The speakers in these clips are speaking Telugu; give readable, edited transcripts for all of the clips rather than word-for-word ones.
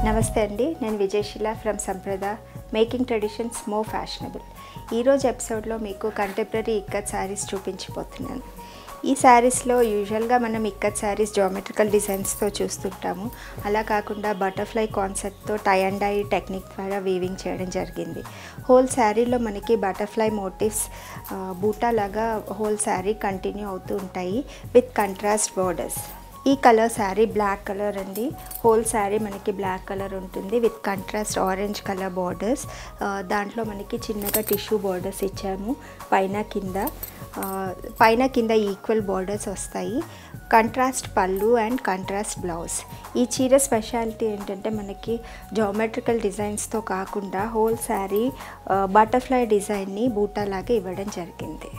నమస్తే అండి, నేను Vijayasheela from Samprada making traditions more fashionable. ఈరోజు ఎపిసోడ్లో మీకు కంటెంపరీ ఇక్కత్ శారీస్ చూపించబోతున్నాను. ఈ శారీస్లో యూజువల్గా మనం ఇక్కత్ శారీస్ జామెట్రికల్ డిజైన్స్తో చూస్తుంటాము. అలా కాకుండా బటర్ఫ్లై కాన్సెప్ట్తో టై అండ్ డై టెక్నిక్ ద్వారా వీవింగ్ చేయడం జరిగింది. హోల్ శారీలో మనకి బటర్ఫ్లై మోటివ్స్ బూటా లాగా హోల్ శారీ కంటిన్యూ అవుతూ ఉంటాయి విత్ కంట్రాస్ట్ బోర్డర్స్. ఈ కలర్ శారీ బ్లాక్ కలర్ అండి. హోల్ శారీ మనకి బ్లాక్ కలర్ ఉంటుంది with contrast orange colour borders. దాంట్లో మనకి చిన్నగా టిష్యూ బార్డర్స్ ఇచ్చాము. పైన కింద ఈక్వల్ బార్డర్స్ వస్తాయి. కంట్రాస్ట్ పళ్ళు అండ్ కంట్రాస్ట్ బ్లౌజ్. ఈ చీర స్పెషాలిటీ ఏంటంటే మనకి జామెట్రికల్ డిజైన్స్తో కాకుండా హోల్ శారీ బటర్ఫ్లై డిజైన్ని బూటాలాగా ఇవ్వడం జరిగింది.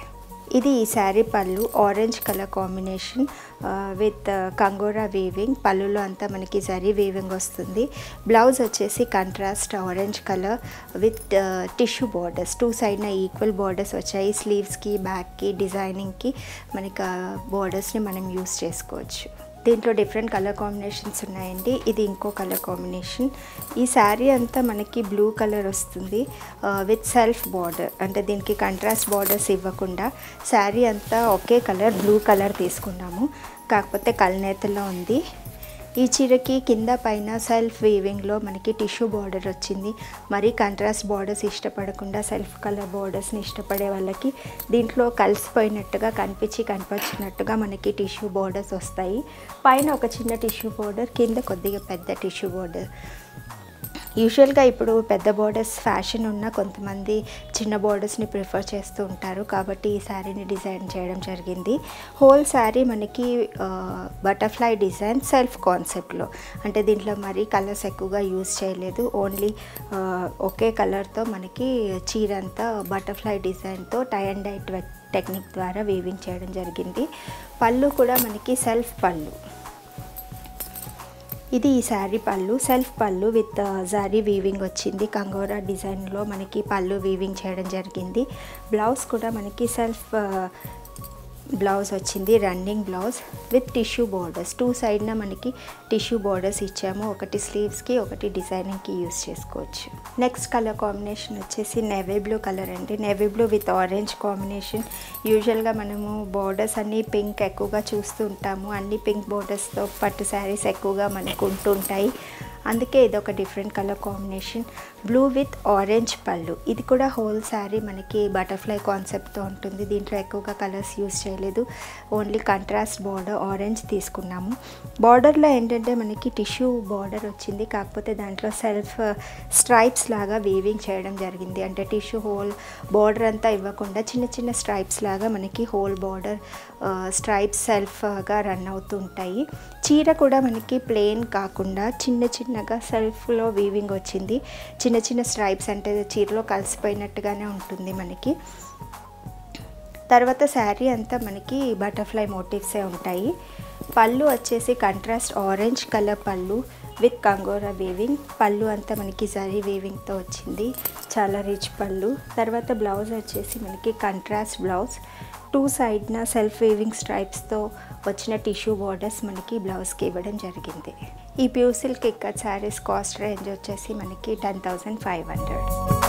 ఇది ఈ శారీ పళ్ళు ఆరెంజ్ కలర్ కాంబినేషన్ విత్ కంగోరా వీవింగ్. పళ్ళులో అంతా మనకి జరీ వీవింగ్ వస్తుంది. బ్లౌజ్ వచ్చేసి contrast orange colour with tissue borders. Two సైడ్న ఈక్వల్ బార్డర్స్ వచ్చాయి. స్లీవ్స్కి బ్యాక్కి డిజైనింగ్కి మనకి బార్డర్స్ని మనం యూస్ చేసుకోవచ్చు. దీంట్లో డిఫరెంట్ కలర్ కాంబినేషన్స్ ఉన్నాయండి. ఇది ఇంకో కలర్ కాంబినేషన్. ఈ శారీ అంతా మనకి బ్లూ కలర్ వస్తుంది విత్ సెల్ఫ్ బార్డర్. అంటే దీనికి కంట్రాస్ట్ బార్డర్స్ ఇవ్వకుండా శారీ అంతా ఒకే కలర్ బ్లూ కలర్ తీసుకున్నాము. కాకపోతే కల్నేతలో ఉంది. ఈ చీరకి కింద పైన సెల్ఫ్ వీవింగ్లో మనకి టిష్యూ బార్డర్ వచ్చింది. మరి కంట్రాస్ట్ బార్డర్స్ ఇష్టపడకుండా సెల్ఫ్ కలర్ బార్డర్స్ని ఇష్టపడే వాళ్ళకి దీంట్లో కలిసిపోయినట్టుగా కనిపించినట్టుగా మనకి టిష్యూ బార్డర్స్ వస్తాయి. పైన ఒక చిన్న టిష్యూ బార్డర్, కింద కొద్దిగా పెద్ద టిష్యూ బార్డర్. యూజువల్గా ఇప్పుడు పెద్ద బార్డర్స్ ఫ్యాషన్ ఉన్న కొంతమంది చిన్న బార్డర్స్ని ప్రిఫర్ చేస్తూ ఉంటారు. కాబట్టి ఈ శారీని డిజైన్ చేయడం జరిగింది. హోల్ శారీ మనకి బటర్ఫ్లై డిజైన్ సెల్ఫ్ కాన్సెప్ట్లో. అంటే దీంట్లో మరి కలర్స్ ఎక్కువగా యూజ్ చేయలేదు. ఓన్లీ ఒకే కలర్తో మనకి చీర అంతా బటర్ఫ్లై డిజైన్తో టై అండ్ డై టెక్నిక్ ద్వారా వీవింగ్ చేయడం జరిగింది. పళ్ళు కూడా మనకి సెల్ఫ్ పళ్ళు. ఇది ఈ శారీ పళ్ళు, సెల్ఫ్ పళ్ళు విత్ జరీ వీవింగ్ వచ్చింది. కంగోరా డిజైన్లో మనకి పళ్ళు వీవింగ్ చేయడం జరిగింది. బ్లౌజ్ కూడా మనకి సెల్ఫ్ బ్లౌజ్ వచ్చింది, running blouse with tissue borders. Two సైడ్న మనకి టిష్యూ బార్డర్స్ ఇచ్చాము. ఒకటి స్లీవ్స్కి, ఒకటి డిజైనింగ్కి యూస్ చేసుకోవచ్చు. నెక్స్ట్ కలర్ కాంబినేషన్ వచ్చేసి నేవీ బ్లూ కలర్ అండి. Navy blue with orange combination. యూజువల్గా మనము బార్డర్స్ అన్నీ పింక్ ఎక్కువగా చూస్తూ ఉంటాము. అన్ని పింక్ బార్డర్స్తో పట్టు శారీస్ ఎక్కువగా మనకు ఉంటుంటాయి. అందుకే ఇది ఒక different colour combination. Blue with orange పళ్ళు. ఇది కూడా హోల్ శారీ మనకి బటర్ఫ్లై కాన్సెప్ట్తో ఉంటుంది. దీంట్లో ఎక్కువగా కలర్స్ యూస్ చేయలేదు. ఓన్లీ కంట్రాస్ట్ బార్డర్ ఆరెంజ్ తీసుకున్నాము. బార్డర్లో ఏంటంటే మనకి టిష్యూ బార్డర్ వచ్చింది. కాకపోతే దాంట్లో సెల్ఫ్ స్ట్రైప్స్ లాగా వీవింగ్ చేయడం జరిగింది. అంటే టిష్యూ హోల్ బార్డర్ అంతా ఇవ్వకుండా చిన్న చిన్న స్ట్రైప్స్ లాగా మనకి హోల్ బార్డర్ స్ట్రైప్స్ సెల్ఫ్గా రన్ అవుతూ ఉంటాయి. చీర కూడా మనకి ప్లెయిన్ కాకుండా చిన్నగా సెల్ఫ్లో వీవింగ్ వచ్చింది. చిన్న చిన్న స్ట్రైప్స్ అంటే చీరలో కలిసిపోయినట్టుగానే ఉంటుంది మనకి. తర్వాత శారీ అంతా మనకి బటర్ఫ్లై మోటివ్సే ఉంటాయి. పళ్ళు వచ్చేసి కంట్రాస్ట్ ఆరెంజ్ కలర్ పళ్ళు విత్ కంగోరా వీవింగ్. పళ్ళు అంతా మనకి జరీ వీవింగ్తో వచ్చింది. చాలా రిచ్ పళ్ళు. తర్వాత బ్లౌజ్ వచ్చేసి మనకి కంట్రాస్ట్ బ్లౌజ్. టూ సైడ్న సెల్ఫ్ వీవింగ్ స్ట్రైప్స్తో వచ్చిన టిష్యూ బార్డర్స్ మనకి బ్లౌజ్కి ఇవ్వడం జరిగింది. ఈ pure silk ikat sarees cost range వచ్చేసి మనకి 10,500.